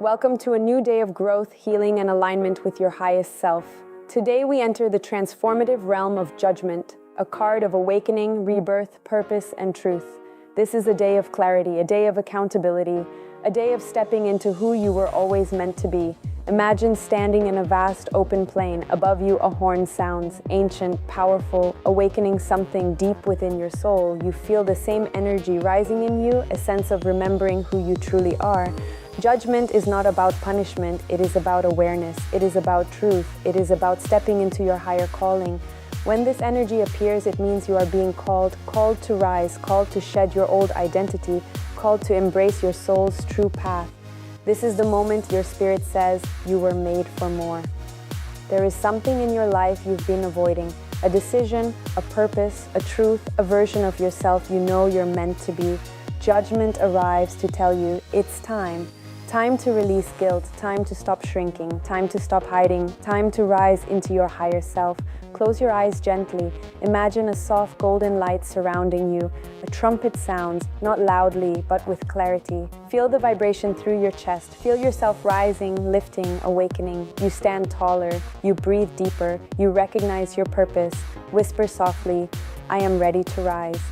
Welcome to a new day of growth, healing, and alignment with your highest self. Today we enter the transformative realm of Judgment, a card of awakening, rebirth, purpose, and truth. This is a day of clarity, a day of accountability, a day of stepping into who you were always meant to be. Imagine standing in a vast open plain. Above you a horn sounds, ancient, powerful, awakening something deep within your soul. You feel the same energy rising in you, a sense of remembering who you truly are. Judgment is not about punishment, it is about awareness, it is about truth, it is about stepping into your higher calling. When this energy appears, it means you are being called to rise, called to shed your old identity, called to embrace your soul's true path. This is the moment your spirit says you were made for more. There is something in your life you've been avoiding, a decision, a purpose, a truth, a version of yourself you know you're meant to be. Judgment arrives to tell you it's time. Time to release guilt, time to stop shrinking, time to stop hiding, time to rise into your higher self. Close your eyes gently. Imagine a soft golden light surrounding you. A trumpet sounds, not loudly, but with clarity. Feel the vibration through your chest. Feel yourself rising, lifting, awakening. You stand taller. You breathe deeper. You recognize your purpose. Whisper softly, I am ready to rise.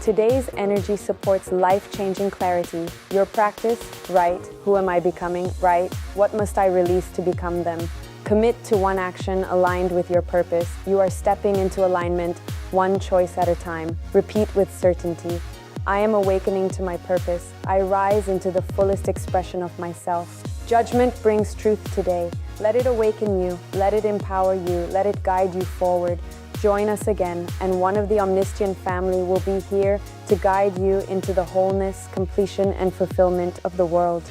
Today's energy supports life-changing clarity. Your practice, right? Who am I becoming? Right? What must I release to become them? Commit to one action aligned with your purpose. You are stepping into alignment, one choice at a time. Repeat with certainty. I am awakening to my purpose. I rise into the fullest expression of myself. Judgment brings truth today. Let it awaken you. Let it empower you. Let it guide you forward. Join us again, and one of the Omniscient family will be here to guide you into the wholeness, completion, and fulfillment of the world.